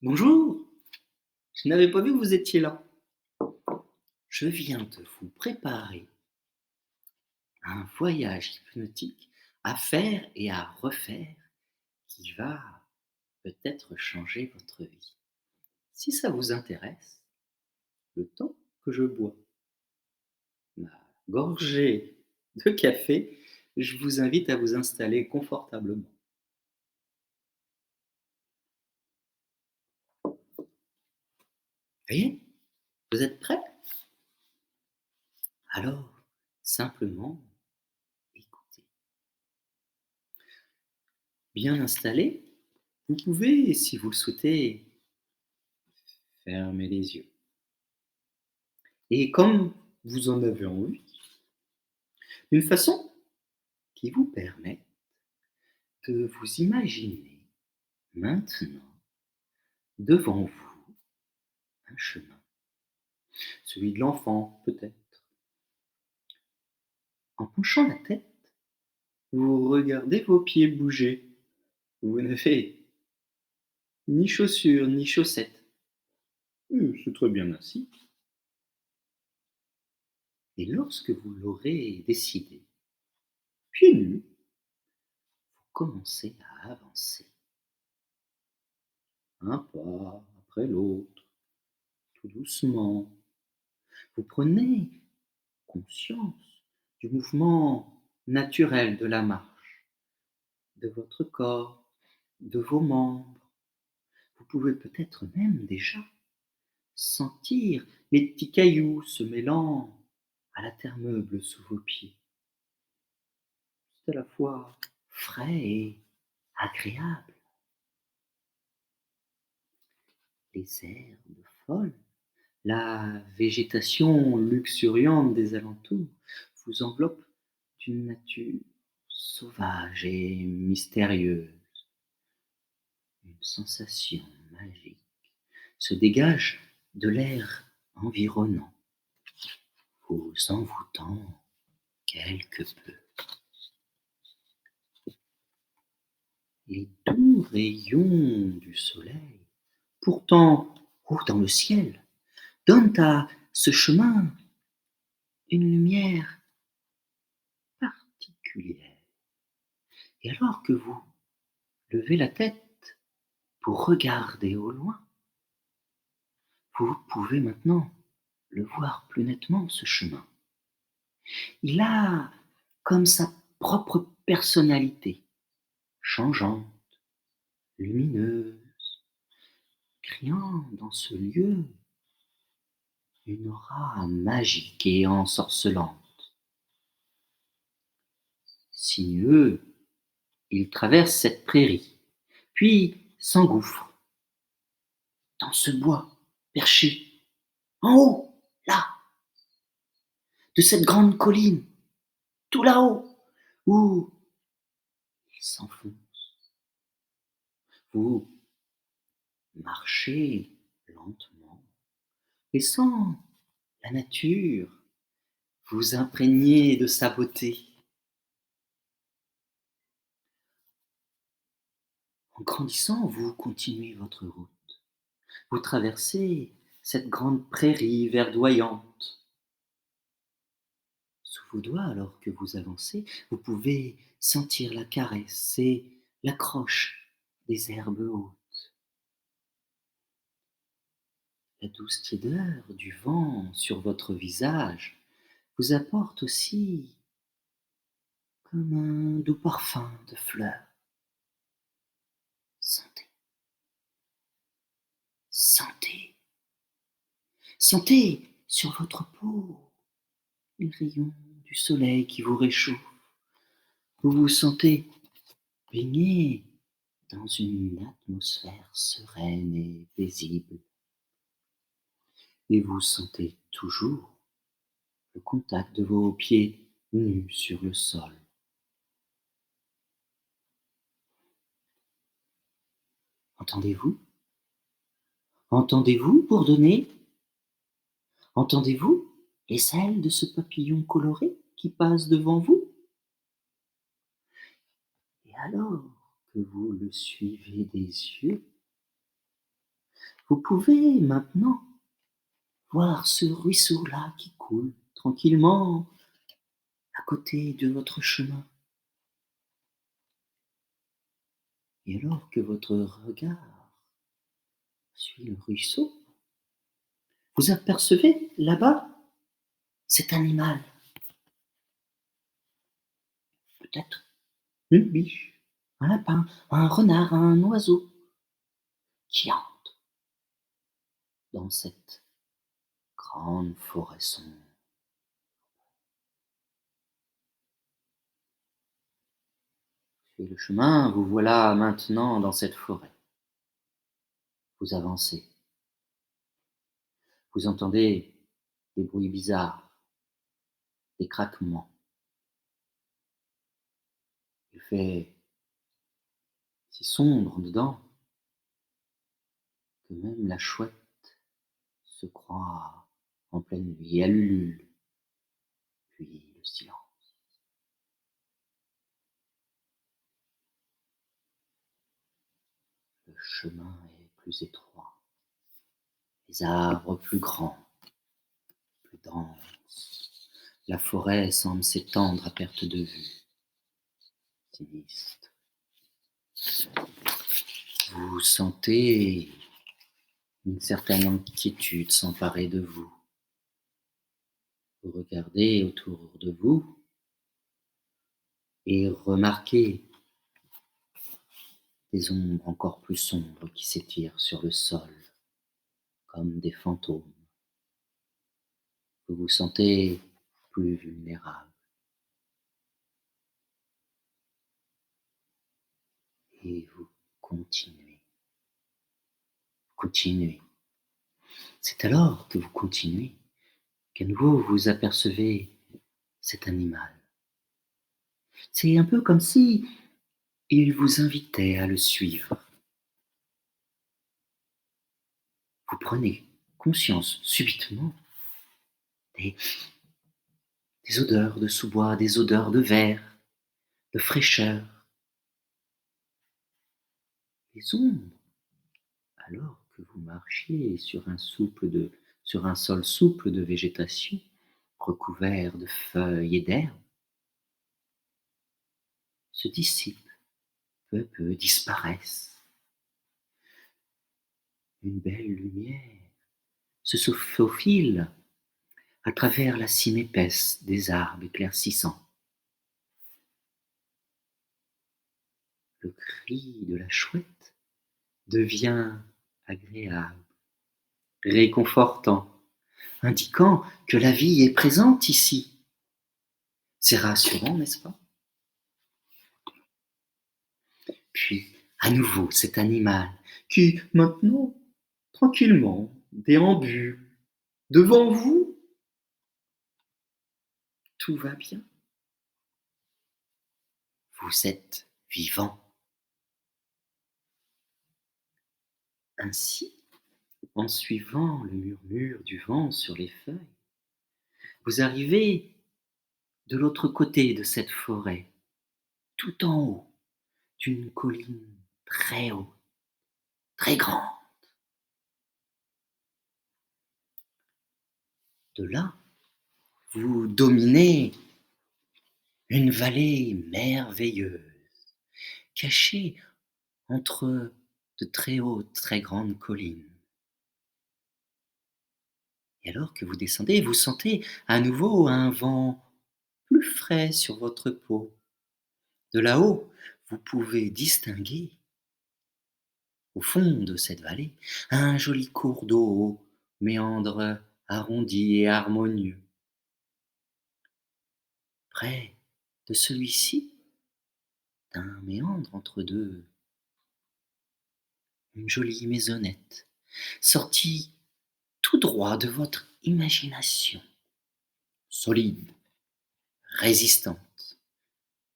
Bonjour, je n'avais pas vu que vous étiez là. Je viens de vous préparer un voyage hypnotique à faire et à refaire qui va peut-être changer votre vie. Si ça vous intéresse, le temps que je bois ma gorgée de café, je vous invite à vous installer confortablement. Voyez, vous êtes prêts? Alors, simplement écoutez. Bien installé, vous pouvez, si vous le souhaitez, fermer les yeux. Et comme vous en avez envie, d'une façon qui vous permet de vous imaginer maintenant devant vous un chemin, celui de l'enfant peut-être. En penchant la tête, vous regardez vos pieds bouger. Vous n'avez ni chaussures ni chaussettes. C'est très bien ainsi. Et lorsque vous l'aurez décidé, pieds nus, vous commencez à avancer, un pas après l'autre, tout doucement. Vous prenez conscience du mouvement naturel de la marche, de votre corps, de vos membres. Vous pouvez peut-être même déjà sentir les petits cailloux se mêlant à la terre meuble sous vos pieds. C'est à la fois frais et agréable. Les herbes folles, la végétation luxuriante des alentours vous enveloppe d'une nature sauvage et mystérieuse. Une sensation magique se dégage de l'air environnant, vous envoûtant quelque peu. Les doux rayons du soleil, pourtant haut dans le ciel, donnent à ce chemin une lumière particulière. Et alors que vous levez la tête pour regarder au loin, vous pouvez maintenant le voir plus nettement, ce chemin. Il a comme sa propre personnalité, changeante, lumineuse, créant dans ce lieu une aura magique et ensorcelante. Sinueux, il traverse cette prairie, puis s'engouffre dans ce bois perché en haut, là, de cette grande colline, tout là-haut, où il s'enfonce. Vous marchez lentement, laissant la nature vous imprégner de sa beauté. En grandissant, vous continuez votre route. Vous traversez cette grande prairie verdoyante. Sous vos doigts, alors que vous avancez, vous pouvez sentir la caresse et l'accroche des herbes hautes. La douce tiédeur du vent sur votre visage vous apporte aussi comme un doux parfum de fleurs. Sentez, sentez, sentez sur votre peau les rayons du soleil qui vous réchauffent. Vous vous sentez baigné dans une atmosphère sereine et paisible. Et vous sentez toujours le contact de vos pieds nus sur le sol. Entendez-vous? Entendez-vous bourdonner? Entendez-vous les ailes de ce papillon coloré qui passe devant vous? Et alors que vous le suivez des yeux, Vous pouvez maintenant voir ce ruisseau-là qui coule tranquillement à côté de votre chemin. Et alors que votre regard suit le ruisseau, vous apercevez là-bas cet animal, peut-être une biche, un lapin, un renard, un oiseau, qui entre dans cette grande forêt sombre. Suivez le chemin, vous voilà maintenant dans cette forêt. Vous avancez, vous entendez des bruits bizarres, des craquements. Il fait si sombre dedans que même la chouette se croit en pleine nuit. Elle ulule, puis le silence. Le chemin est plus étroit, les arbres plus grands, plus denses. La forêt semble s'étendre à perte de vue. Sinistre. Vous sentez une certaine inquiétude s'emparer de vous. Vous regardez autour de vous et remarquez des ombres encore plus sombres qui s'étirent sur le sol, comme des fantômes. Vous vous sentez plus vulnérable et vous continuez, continuez. C'est alors que vous continuez qu'à nouveau vous apercevez cet animal. C'est un peu comme si il vous invitait à le suivre. Vous prenez conscience subitement des, des odeurs de sous-bois, des odeurs de verre, de fraîcheur. Les ombres, alors que vous marchiez sur un sol souple de végétation, recouvert de feuilles et d'herbes, se dissipent, peu à peu disparaissent. Une belle lumière se faufile à travers la cime épaisse des arbres éclaircissants. Le cri de la chouette devient agréable, réconfortant, indiquant que la vie est présente ici. C'est rassurant, n'est-ce pas? Puis, à nouveau, cet animal qui, maintenant, tranquillement, déambule devant vous. Tout va bien. Vous êtes vivant. Ainsi, en suivant le murmure du vent sur les feuilles, vous arrivez de l'autre côté de cette forêt, tout en haut d'une colline très haute, très grande. De là, vous dominez une vallée merveilleuse, cachée entre de très hautes, très grandes collines. Et alors que vous descendez, vous sentez à nouveau un vent plus frais sur votre peau. De là-haut, vous pouvez distinguer, au fond de cette vallée, un joli cours d'eau au méandre arrondi et harmonieux. Près de celui-ci, d'un méandre entre deux, une jolie maisonnette, sortie tout droit de votre imagination, solide, résistante,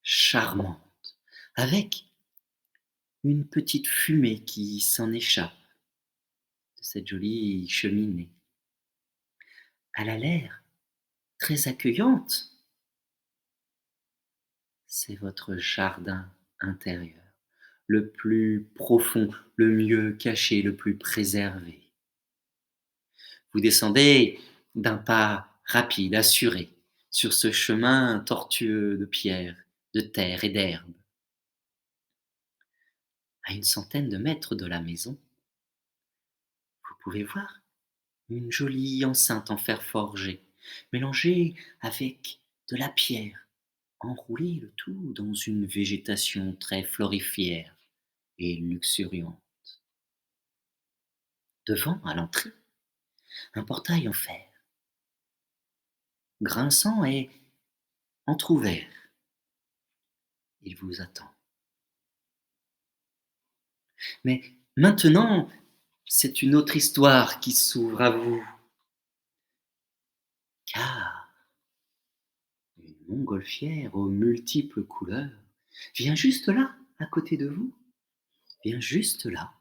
charmante, avec une petite fumée qui s'en échappe de cette jolie cheminée. Elle a l'air très accueillante. C'est votre jardin intérieur, le plus profond, le mieux caché, le plus préservé. Vous descendez d'un pas rapide, assuré, sur ce chemin tortueux de pierres, de terre et d'herbe. À une centaine de mètres de la maison, vous pouvez voir une jolie enceinte en fer forgé, mélangée avec de la pierre, enroulée le tout dans une végétation très florifère et luxuriante. Devant, à l'entrée, un portail en fer, grinçant et entr'ouvert. Il vous attend. Mais maintenant, c'est une autre histoire qui s'ouvre à vous, car une montgolfière aux multiples couleurs vient juste là, à côté de vous, vient juste là,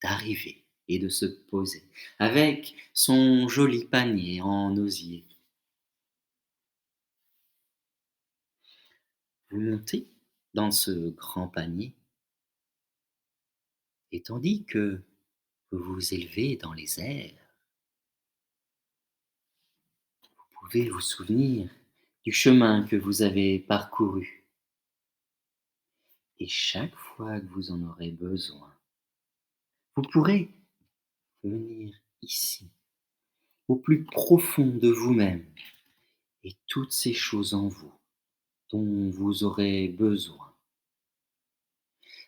d'arriver et de se poser, avec son joli panier en osier. Vous montez dans ce grand panier, et tandis que vous vous élevez dans les airs, vous pouvez vous souvenir du chemin que vous avez parcouru. Et chaque fois que vous en aurez besoin, vous pourrez venir ici, au plus profond de vous-même, et toutes ces choses en vous dont vous aurez besoin.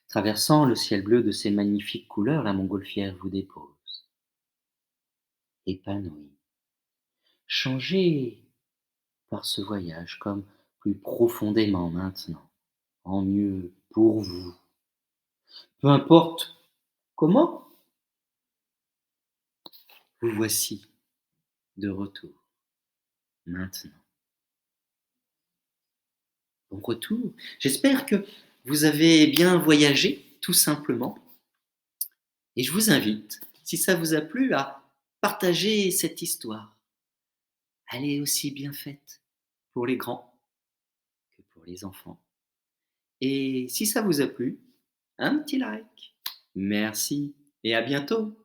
Traversant le ciel bleu de ces magnifiques couleurs, la montgolfière vous dépose, épanoui, changé par ce voyage comme plus profondément maintenant, en mieux pour vous. Peu importe comment, vous voici de retour maintenant. Bon retour. J'espère que vous avez bien voyagé, tout simplement. Et je vous invite, si ça vous a plu, à partager cette histoire. Elle est aussi bien faite pour les grands que pour les enfants. Et si ça vous a plu, un petit like. Merci et à bientôt.